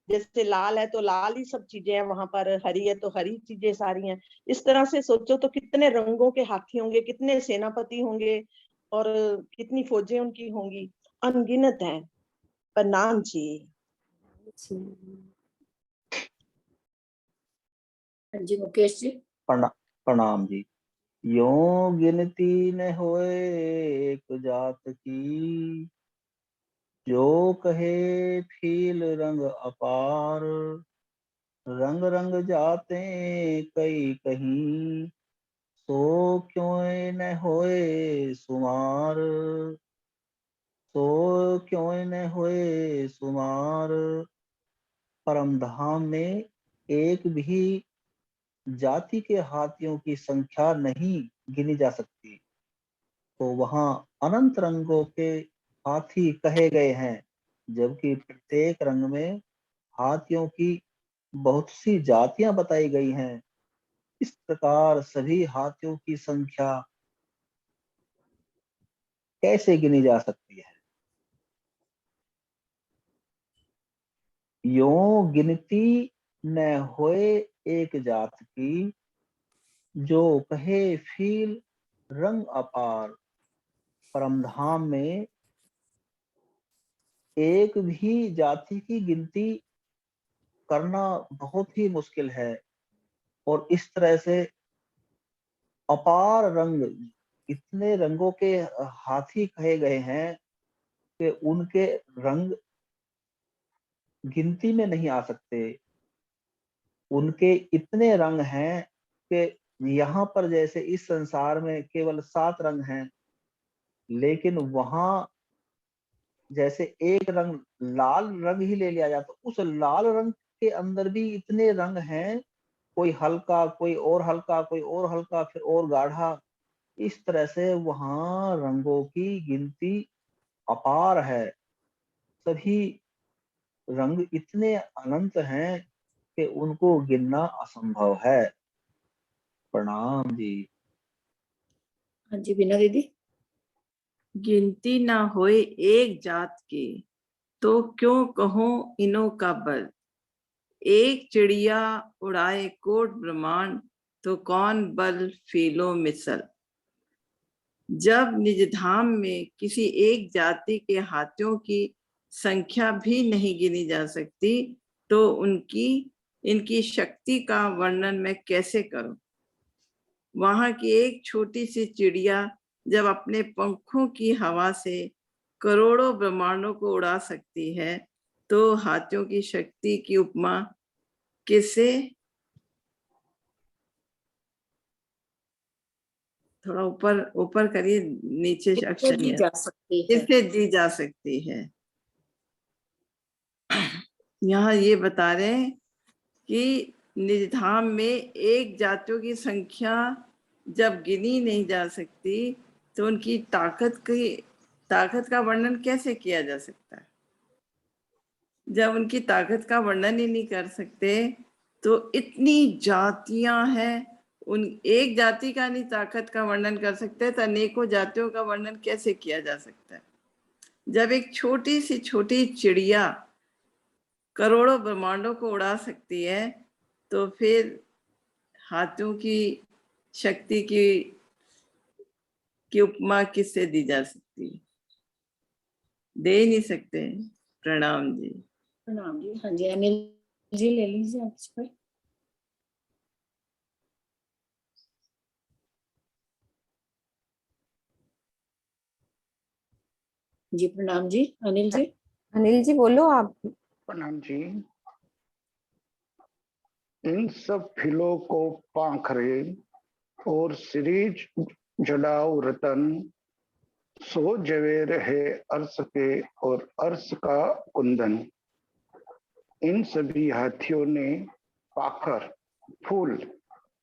जैसे लाल है तो लाल ही सब चीजें हैं वहां पर, हरी है तो हरी चीजें सारी हैं। इस तरह से सोचो तो कितने रंगों के हाथी होंगे, कितने सेनापति होंगे, और कितनी फौजें उनकी होंगी, अनगिनत हैं। प्रणाम जी। हाँ जी मुकेश जी। प्रणाम जी। यों गिनती न होए एक जात की, जो कहे फील रंग अपार। रंग रंग जाते कई कहीं, सो क्यों न होए सुमार। सो क्यों न होए सुमार। परम धाम में एक भी जाति के हाथियों की संख्या नहीं गिनी जा सकती, तो वहां अनंत रंगों के हाथी कहे गए हैं, जबकि प्रत्येक रंग में हाथियों की बहुत सी जातियां बताई गई हैं। इस प्रकार सभी हाथियों की संख्या कैसे गिनी जा सकती है? यों गिनती न होए एक जात की, जो कहे फील रंग अपार। परमधाम में एक भी जाति की गिनती करना बहुत ही मुश्किल है, और इस तरह से अपार रंग, इतने रंगों के हाथी कहे गए हैं कि उनके रंग गिनती में नहीं आ सकते। उनके इतने रंग हैं कि यहाँ पर जैसे इस संसार में केवल 7 रंग हैं, लेकिन वहां जैसे एक रंग लाल रंग ही ले लिया जाए, तो उस लाल रंग के अंदर भी इतने रंग हैं, कोई हल्का, कोई और हल्का, कोई और हल्का, फिर और गाढ़ा। इस तरह से वहां रंगों की गिनती अपार है। सभी रंग इतने अनंत हैं कि उनको गिनना असंभव है। प्रणाम जी। हाँ जी बीना दीदी। गिनती ना होए एक जात के, तो क्यों कहो इनो का बल। एक चिड़िया उड़ाए कोट ब्रह्मांड, तो कौन बल फीलो मिसल। जब निजधाम में किसी एक जाति के हाथियों की संख्या भी नहीं गिनी जा सकती तो इनकी शक्ति का वर्णन मैं कैसे करूं। वहां की एक छोटी सी चिड़िया जब अपने पंखों की हवा से करोड़ों ब्रह्मांडों को उड़ा सकती है तो हाथियों की शक्ति की उपमा किससे, थोड़ा ऊपर ऊपर करिए, नीचे अक्षर दी नहीं जा सकती है। किससे दी जा सकती है। यहाँ ये बता रहे हैं कि निजधाम में एक जातियों की संख्या जब गिनी नहीं जा सकती तो उनकी ताकत का वर्णन कैसे किया जा सकता है। जब उनकी ताकत का वर्णन ही नहीं कर सकते तो इतनी जातियां हैं, उन एक जाति का नहीं ताकत का वर्णन कर सकते तो अनेकों जातियों का वर्णन कैसे किया जा सकता है। जब एक छोटी सी छोटी चिड़िया करोड़ों ब्रह्मांडों को उड़ा सकती है तो फिर हाथियों की शक्ति की उपमा किससे दी जा सकती है। दे ही नहीं सकते। प्रणाम जी। प्रणाम जी। हाँ जी, अनिल जी ले लीजिए आप इस पर। जी प्रणाम जी। अनिल जी। अनिल जी बोलो आप। प्रणाम जी। इन सब फिलों को पाखरे और सिरीज जड़ाऊ रतन सो जवेर है अर्श के और अर्श का कुंदन। इन सभी हाथियों ने पाखर फूल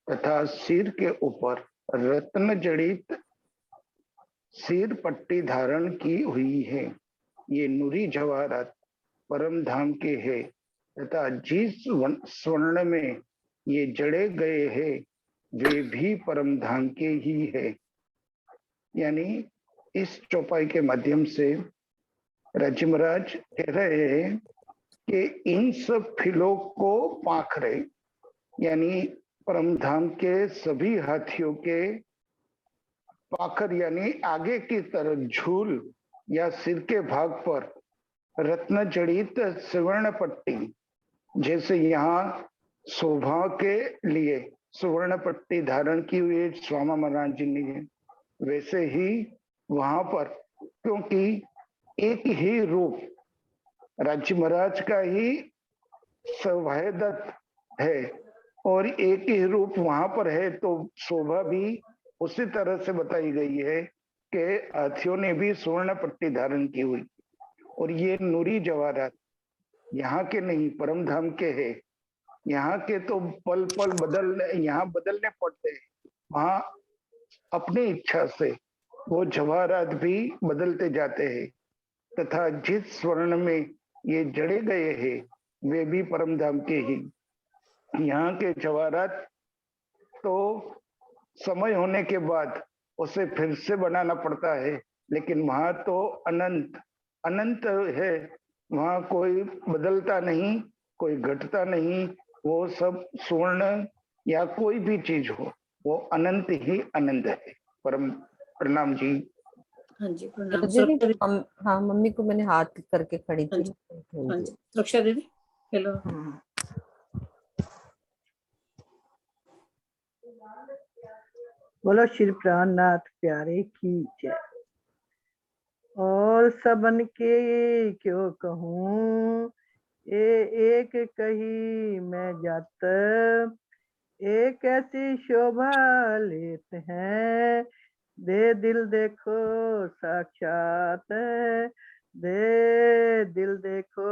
तथा सिर के ऊपर रत्न जड़ित सिर पट्टी धारण की हुई है। ये नूरी जवाहरात परम धाम के है तथा जिस स्वर्ण में ये जड़े गए हैं वे भी परम धाम के ही है। यानी इस चौपाई के माध्यम से राजी महाराज कह रहे हैं कि इन सब फिलों को पाखरे यानी परम धाम के सभी हाथियों के पाखर यानी आगे की तरफ झूल या सिर के भाग पर रत्न जड़ित सुवर्ण पट्टी, जैसे यहाँ शोभा के लिए सुवर्ण पट्टी धारण की हुई स्वामी महाराज जी ने, वैसे ही वहां पर क्योंकि एक ही रूप राज्य महाराज का ही सौभाग्यदत्त है और एक ही रूप वहां पर है तो शोभा भी उसी तरह से बताई गई है कि हाथियों ने भी स्वर्ण पट्टी धारण की हुई। और ये नूरी जवाहरात यहाँ के नहीं परम धाम के है। यहाँ के तो पल पल यहाँ बदलने पड़ते हैं, वहां अपनी इच्छा से वो जवाहरात भी बदलते जाते हैं तथा जिस स्वर्ण में ये जड़े गए हैं वे भी परम धाम के ही। यहाँ के जवाहरात तो समय होने के बाद उसे फिर से बनाना पड़ता है, लेकिन वहां तो अनंत अनंत है, वहां कोई बदलता नहीं, कोई घटता नहीं, वो सब स्वर्ण या कोई भी चीज हो वो अनंत ही अनंत है। परम प्रणाम जी। हाँ जी प्रणाम। दीदी हाँ मम्मी को मैंने हाथ करके खड़ी हाँ थी। जी, हाँ जी सुरक्षा दीदी हेलो। बोलो श्री प्राणनाथ प्यारे की जय। और सबन के क्यों कहूँ एक कही मैं जात, एक ऐसी शोभा लेते हैं दे दिल देखो साक्षात, दे दिल देखो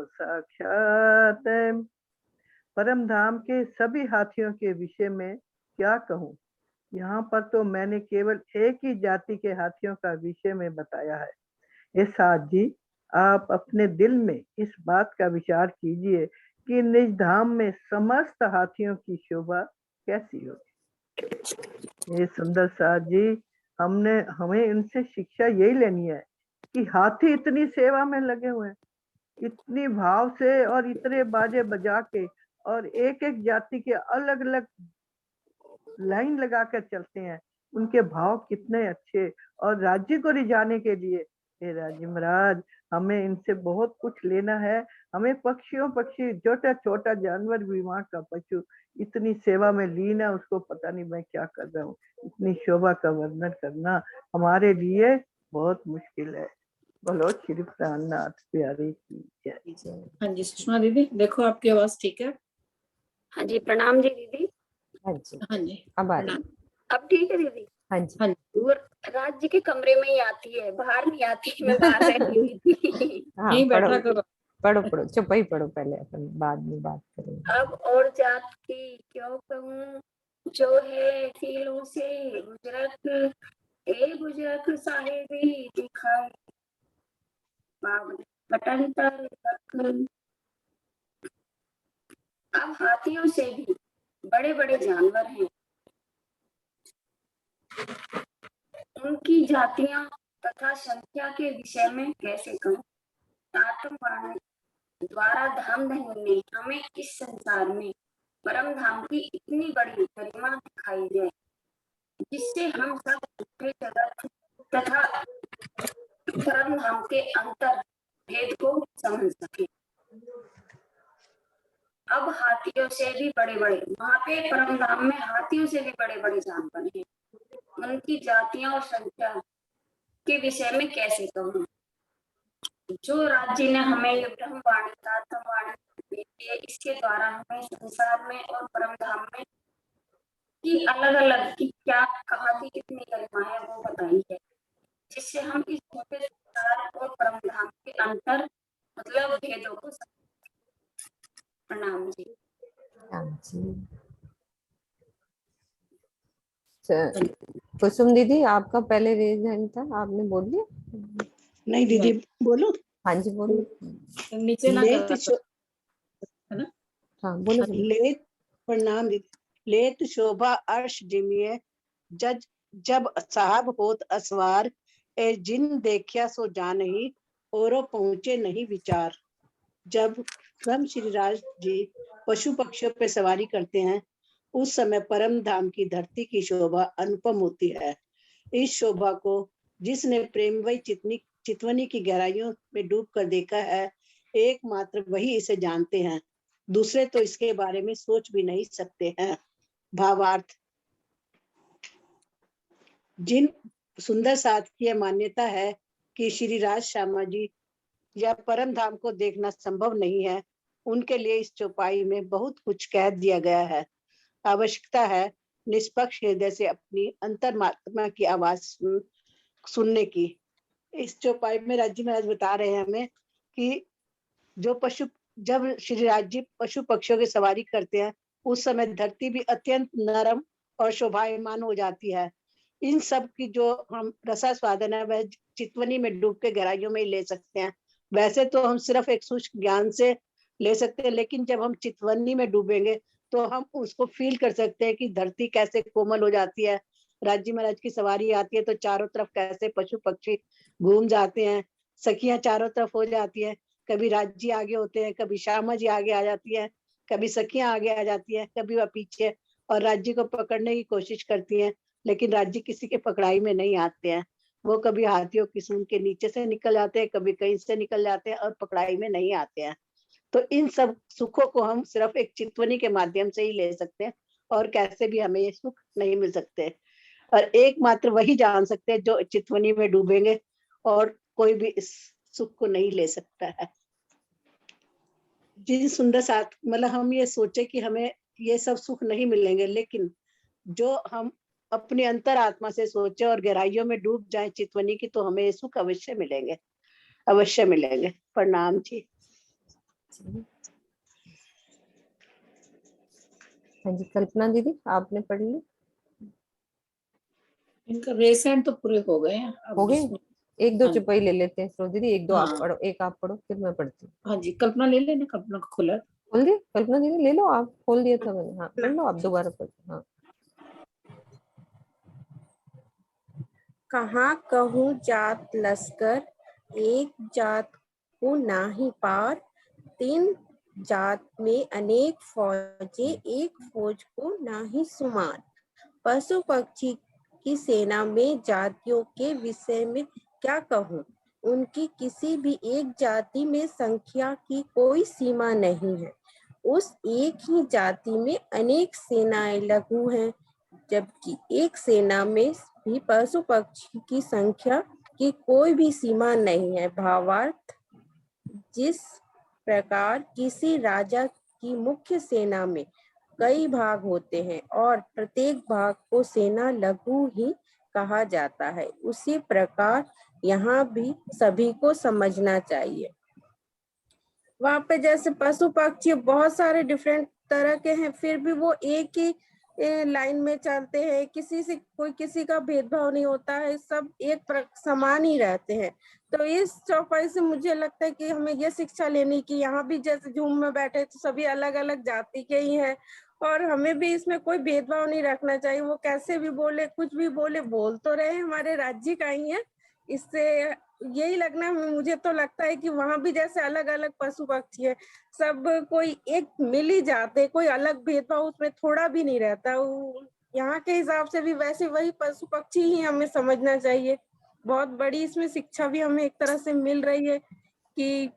साक्षात। परम धाम के सभी हाथियों के विषय में क्या कहूँ, यहाँ पर तो मैंने केवल एक ही जाति के हाथियों का विषय में बताया है। ये साथ जी आप अपने दिल में इस बात का विचार कीजिए कि निज धाम में समस्त हाथियों की शोभा कैसी होगी। ये सुंदर साथ जी हमें इनसे शिक्षा यही लेनी है कि हाथी इतनी सेवा में लगे हुए हैं, इतनी भाव से और इतने बाजे बजा के और एक एक जाति के अलग अलग लाइन लगाकर चलते हैं, उनके भाव कितने अच्छे। और राज्य को रिझाने के लिए हे राज्य महाराज, हमें इनसे बहुत कुछ लेना है। हमें पक्षी छोटा छोटा जानवर भी, वहाँ का पशु इतनी सेवा में लीन है, उसको पता नहीं मैं क्या कर रहा हूँ। इतनी शोभा का वर्णन करना हमारे लिए बहुत मुश्किल है। बोलो श्री प्राणनाथ प्यारे की जय। हाँ जी सुषमा दीदी, देखो आपकी आवाज ठीक है। हाँ जी, प्रणाम जी दीदी। हाँ जी, हाँ जी अब आ रही। प्रणाम। अब ठीक है दीदी। हाँ जी, हाँ जी वो राज्य के कमरे में ही आती है, बाहर नहीं आती। मैं बाहर बैठी हुई थी। हाँ यहीं पढ़ो बैठा करो। पढ़ो चुप ही पढ़ो, पहले अपन बाद में बात करेंगे। अब और जात की क्यों कहूँ, जो है फीलों से गुजरत, ए गुजरत साहेबी दिखाई पावन बटंतर तक। अब हाथियों से भी बड़े बड़े जानवर हैं, उनकी जातियां तथा संख्या के विषय में कैसे कहूँ। तातुवाणी द्वारा धाम धनी ने हमें इस संसार में परम धाम की इतनी बड़ी गरिमा दिखाई है, जिससे हम सब झूठे जगत तथा परम धाम के अंतर भेद को समझ सके। अब हाथियों से भी बड़े बड़े, वहाँ पे परम धाम में हाथियों से भी बड़े बड़े जानवर हैं, उनकी जातियों और संख्या के विषय में कैसे कहूँ। जो राज्य ने हमें ये ब्रह्मवाणी तात्मवाणी दी है, इसके द्वारा हमें संसार में और परम धाम में की अलग अलग की क्या कहाँ की कितनी गरिमा है वो बताई है, जिससे हम इस छोटे संसार और परम धाम के अंतर मतलब भेदों को प्रणाम जी। हाँ जी। कुसुम दीदी, आपका पहले रेज हैंड था, आपने बोल दिया? नहीं दीदी बोलो। हाँ जी बोलो। नीचे ना लेत करा है ना। हाँ बोलो। लेत प्रणाम दीदी। लेत शोभा अर्श जिमिये जज जब साहब होत असवार, ए जिन देखिया सो जान ही औरों पहुंचे नहीं विचार। जब स्वयं श्री राज जी पशु पक्षियों पे सवारी करते हैं, उस समय परम धाम की धरती की शोभा अनुपम होती है। इस शोभा को जिसने प्रेमवई चितवनी की गहराइयों में डूब कर देखा है, एकमात्र वही इसे जानते हैं, दूसरे तो इसके बारे में सोच भी नहीं सकते हैं। भावार्थ, जिन सुंदर साथ की मान्यता है कि श्री राज श्यामा जी या परम धाम को देखना संभव नहीं है, उनके लिए इस चौपाई में बहुत कुछ कह दिया गया है। आवश्यकता है निष्पक्ष हृदय से अपनी अंतर्मात्मा की आवाज सुनने की। इस चौपाई में राज्य महाराज बता रहे हैं हमें कि जब श्री राज जी पशु पक्षियों की सवारी करते हैं, उस समय धरती भी अत्यंत नरम और शोभायमान हो जाती है। इन सब की जो हम रसास्वादन है वह चितवनी में डूब के गहराइयों में ही ले सकते हैं। वैसे तो हम सिर्फ एक सूक्ष्म ज्ञान से ले सकते हैं, लेकिन जब हम चितवनी में डूबेंगे तो हम उसको फील कर सकते हैं कि धरती कैसे कोमल हो जाती है। राज्य महाराज की सवारी आती है तो चारों तरफ कैसे पशु पक्षी घूम जाते हैं, सखियां चारों तरफ हो जाती है। कभी राज्य आगे होते हैं, कभी श्यामा जी आगे आ जाती है, कभी सखियां आगे आ जाती है, कभी वह पीछे, और राज्य को पकड़ने की कोशिश करती हैं, लेकिन राज्य किसी के पकड़ाई में नहीं आते हैं। वो कभी हाथियों की सूंड के नीचे से निकल जाते हैं, कभी कहीं से निकल जाते हैं और पकड़ाई में नहीं आते हैं। तो इन सब सुखों को हम सिर्फ एक चितवनी के माध्यम से ही ले सकते हैं, और कैसे भी हमें ये सुख नहीं मिल सकते। और एकमात्र वही जान सकते हैं जो चितवनी में डूबेंगे, और कोई भी इस सुख को नहीं ले सकता है। जिन सुंदर साथ मतलब हम ये सोचे कि हमें ये सब सुख नहीं मिलेंगे, लेकिन जो हम अपनी अंतर आत्मा से सोचे और गहराइयों में डूब जाए चितवनी की, तो हमें ये सुख अवश्य मिलेंगे, अवश्य मिलेंगे। प्रणाम जी। हाँ जी कल्पना दीदी, आपने पढ़ ली? इनका रेसेंट तो पूरे हो गए हैं। हो गए? एक दो हाँ चुपाई ले लेते हैं सरोज दीदी, एक दो आप हाँ। पढ़ो, एक आप पढ़ो फिर मैं पढ़ती हूँ। हाँ जी कल्पना ले लेना, कल्पना को खोला खोल दिया? कल्पना दीदी ले लो, आप खोल दिया था मैंने। हाँ पढ़ लो आप दोबारा पढ़। हाँ। कहाँ कहूँ जात लश्कर, एक जात को नाही पार, तीन जात में अनेक फौजे, एक फौज को नाही सुमार। पशु पक्षी की सेना में जातियों के विषय में क्या कहूँ। उनकी किसी भी एक जाति में संख्या की कोई सीमा नहीं है। उस एक ही जाति में अनेक सेनाएं लघु हैं, जबकि एक सेना में भी पशु पक्षी की संख्या की कोई भी सीमा नहीं है। भावार्थ, जिस प्रकार किसी राजा की मुख्य सेना में कई भाग होते हैं और प्रत्येक भाग को सेना लघु ही कहा जाता है, उसी प्रकार यहाँ भी सभी को समझना चाहिए। वहाँ पे जैसे पशु पक्षी बहुत सारे डिफरेंट तरह के हैं, फिर भी वो एक ही लाइन में चलते हैं, किसी से कोई किसी का भेदभाव नहीं होता है, सब एक समान ही रहते हैं। तो इस चौपाई से मुझे लगता है कि हमें ये शिक्षा लेनी कि यहाँ भी जैसे झूम में बैठे तो सभी अलग अलग जाति के ही हैं, और हमें भी इसमें कोई भेदभाव नहीं रखना चाहिए। वो कैसे भी बोले, कुछ भी बोले, बोल तो रहे हमारे राज्य का ही है। इससे यही लगना, मुझे तो लगता है कि वहां भी जैसे अलग अलग पशु पक्षी है, सब कोई एक मिल ही जाते, कोई अलग भेदभाव उसमें थोड़ा भी नहीं रहता। यहाँ के हिसाब से भी वैसे वही पशु पक्षी ही हमें समझना चाहिए। बहुत बड़ी इसमें शिक्षा भी हमें एक तरह से मिल रही है कि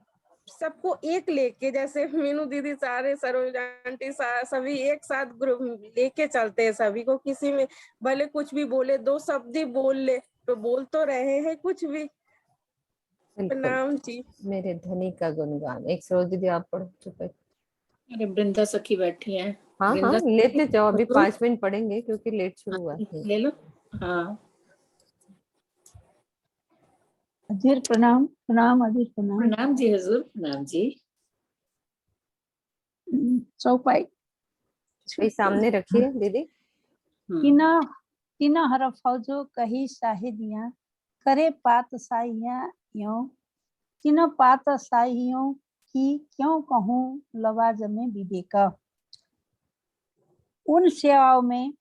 सबको एक लेके, जैसे मीनू दीदी सारे सरोज आंटी सभी एक साथ ग्रुप लेके चलते हैं। सभी को किसी में भले कुछ भी बोले, दो शब्द ही बोल ले तो बोल तो रहे हैं कुछ भी। प्रणाम जी। मेरे धनी का गुणगान। एक सरोज दीदी आप पढ़ो। चुप है। अरे वृंदा सखी बैठी है। हाँ हाँ, लेते जाओ, अभी 5 मिनट पढ़ेंगे क्योंकि लेट शुरू हुआ है। ले लो। हाँ अजीर प्रणाम। प्रणाम अजीर प्रणाम। प्रणाम जी हुजूर, प्रणाम जी। चौपाई सामने रखिए दीदी। तीना हरफ फौजो कही शाहिदियां करे पात साहियां यों, तीनों पात साहियों की क्यों कहूँ लवाजमे विवेका। उन सेवाओं में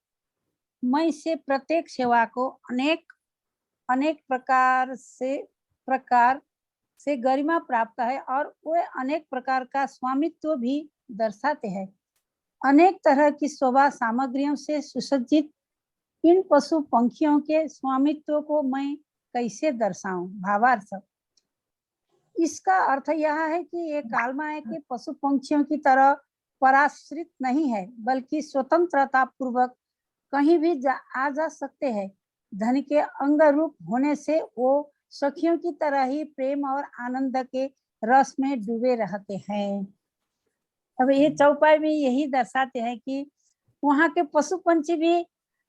मैं से प्रत्येक सेवा को अनेक प्रकार से गरिमा प्राप्त है और वे अनेक प्रकार का स्वामित्व भी दर्शाते हैं। अनेक तरह की शोभा सामग्रियों से सुसज्जित इन पशु पंखियों के स्वामित्व को मैं कैसे दर्शाऊं। भावार्थ, इसका अर्थ यह है कि ये कालमा है कि पशु पंखियों की तरह पराश्रित नहीं है, बल्कि स्वतंत्रता पूर्वक कहीं भी आ जा सकते हैं। धन के अंग रूप होने से वो सखियों की तरह ही प्रेम और आनंद के रस में डूबे रहते हैं। अब ये चौपाई में यही दर्शाते हैं कि वहाँ के पशु पंछी भी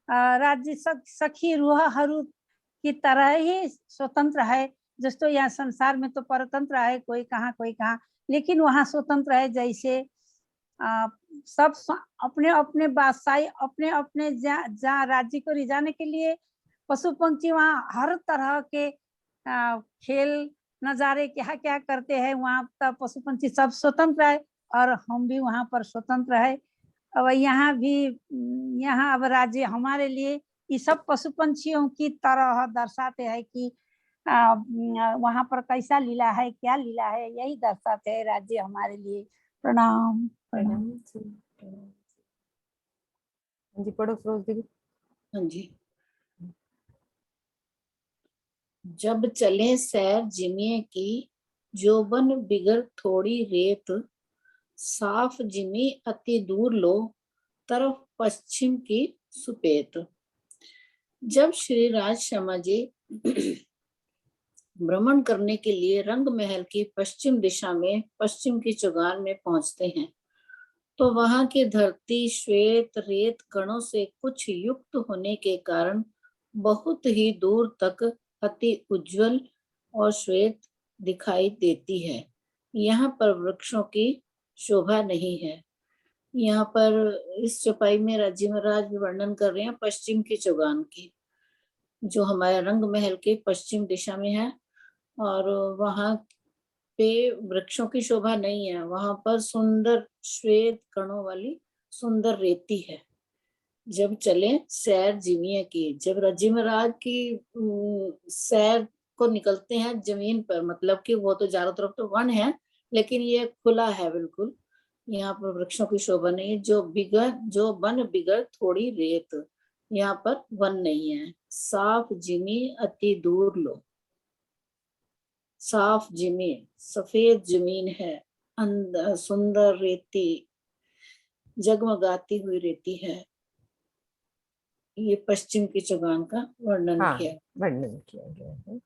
राज्य सखी रूहहरू की तरह ही स्वतंत्र है। जैसे यहाँ संसार में तो परतंत्र है, कोई कहाँ, लेकिन वहाँ स्वतंत्र है। जैसे सब अपने अपने बादशाही अपने अपने जहाँ राज्य को रिझाने के लिए पशु पंछी वहाँ हर तरह के खेल नजारे क्या करते हैं। वहाँ का पशु पंछी सब स्वतंत्र है और हम भी वहाँ पर स्वतंत्र है। अब यहाँ भी अब राज्य हमारे लिए ये सब पशु पंछियों की तरह दर्शाते हैं कि वहाँ पर कैसा लीला है, क्या लीला है, यही दर्शाते हैं राज्य हमारे लिए। प्रणाम। प्रणाम जी। जी पढ़ो सरोज दीदी। हाँ जी। जब चले सैर जिमिए की, जोबन बिगर थोड़ी रेत, साफ जिमी अति दूर लो, तरफ पश्चिम की सुपेत। जब श्री राज शर्मा जी भ्रमण करने के लिए रंग महल की पश्चिम दिशा में पश्चिम की चौगान में पहुंचते हैं, तो वहां की धरती श्वेत रेत कणों से कुछ युक्त होने के कारण बहुत ही दूर तक अति उज्जवल और श्वेत दिखाई देती है। यहाँ पर वृक्षों की शोभा नहीं है। यहाँ पर इस चौपाई में राज्य महाराज वर्णन कर रहे हैं पश्चिम की चौगान की, जो हमारे रंग महल के पश्चिम दिशा में है, और वहां पे वृक्षों की शोभा नहीं है। वहां पर सुंदर श्वेत कणों वाली सुंदर रेती है। जब चले सैर जिमिया की, जब राज्य महाराज की सैर को निकलते हैं जमीन पर, मतलब कि वो तो चारों तरफ तो वन है, लेकिन ये खुला है बिल्कुल। यहाँ पर वृक्षों की शोभा नहीं है। जो बन बिगड़ थोड़ी रेत, यहाँ पर वन नहीं है। साफ जिमी अति दूर लो। साफ जमीन, सफेद जमीन है, अंदर सुंदर रेती, जगमगाती हुई रेती है। ये पश्चिम की चुगान का वर्णन हाँ, किया। वर्णन किया गया है।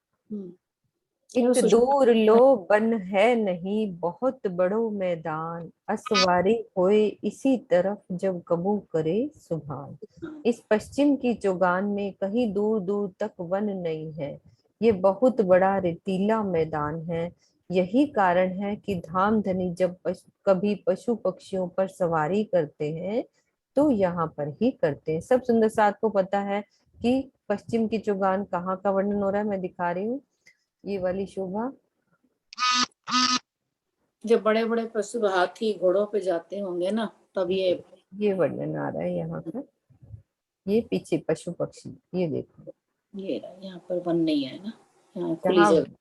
और इत सुषमा दूर लो बन है नहीं बहुत बड़ो मैदान, असवारी होए इसी तरफ जब कबू करे सुभान। इस पश्चिम की चुगान में कहीं दूर दूर तक वन नहीं है, ये बहुत बड़ा रेतीला मैदान है। यही कारण है कि धाम धनी जब कभी पशु पक्षियों पर सवारी करते हैं तो यहाँ पर ही करते हैं। सब सुंदर साथ को पता है कि पश्चिम की चुगान कहाँ का वर्णन हो रहा है। मैं दिखा रही हूँ, ये वाली शोभा। जब बड़े बड़े पशु हाथी घोड़ों पे जाते होंगे ना, तब ये वर्णन आ रहा है यहाँ पर। ये पीछे पशु पक्षी, ये देखो, ये यहाँ पर वन नहीं है ना, यहाँ खुली जहाँ जगह।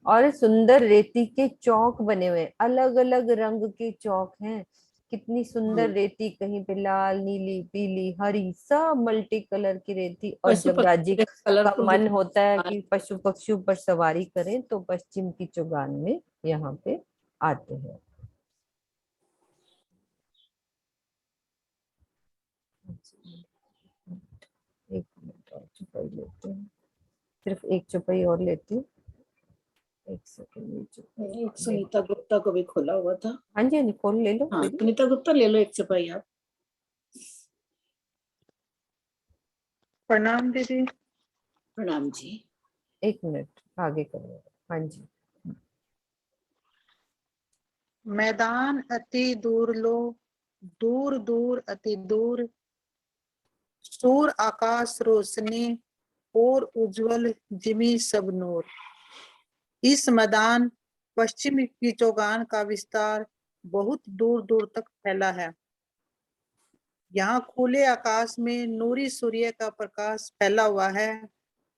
और सुंदर रेती के चौक बने हुए, अलग अलग रंग के चौक हैं। कितनी सुंदर रेती, कहीं पे लाल, नीली, पीली, हरी, सब मल्टी कलर की रेती। और पशु जब राज्य पक्षी का कलरफुल मन होता है कि पशु पक्षियों पर सवारी करें तो पश्चिम की चुगान में यहाँ पे आते हैं। एक मिनट और चुपाई लेते हैं, सिर्फ एक चुपाई और लेती हूँ। एक सेकंड। एक सुनीता गुप्ता को भी खोला हुआ था। हाँ जी, हाँ जी, खोल ले लो। हाँ, सुनीता गुप्ता ले लो एक चुपाई आप। प्रणाम दीदी। प्रणाम जी। एक मिनट आगे करो। हाँ जी। मैदान अति दूर लो, दूर दूर अति दूर, सूर आकाश रोशनी और उज्जवल जिमी सब नूर। इस मैदान पश्चिम की चौगान का विस्तार बहुत दूर दूर तक फैला है। यहाँ खुले आकाश में नूरी सूर्य का प्रकाश फैला हुआ है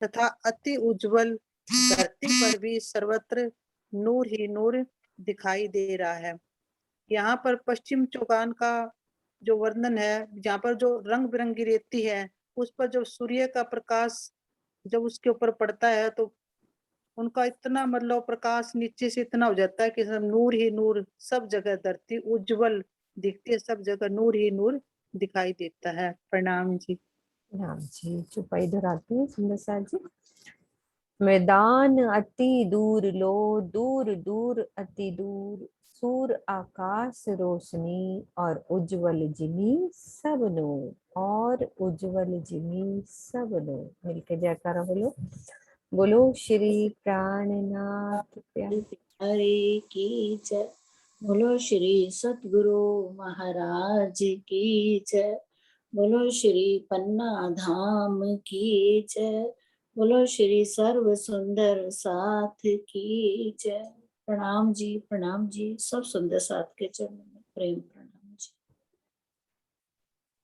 तथा अति उज्जवल धरती पर भी सर्वत्र नूर ही नूर दिखाई दे रहा है। यहाँ पर पश्चिम चौगान का जो वर्णन है, जहाँ पर जो रंग बिरंगी रेती है, उस पर जो सूर्य का प्रकाश जब उसके ऊपर पड़ता है तो उनका इतना मतलब प्रकाश नीचे से इतना हो जाता है कि सब नूर ही नूर, सब जगह धरती उज्जवल दिखती है, सब जगह नूर ही नूर दिखाई देता है। प्रणाम जी। प्रणाम जी। चुपाई धराती हूँ सुंदर सा जी। मैदान अति दूर लो, दूर दूर अति दूर, सूर आकाश रोशनी और उज्जवल जिमी सब नूर, और उज्जवल जिमी सब नूर। मिलके जयकारा बोलो। बोलो श्री प्राणनाथ प्यारे की जय। बोलो श्री सतगुरु महाराज की जय। बोलो श्री पन्ना धाम की जय। बोलो श्री सर्व सुंदर साथ की जय। प्रणाम जी, प्रणाम जी। सब सुंदर साथ के चरणों में प्रेम।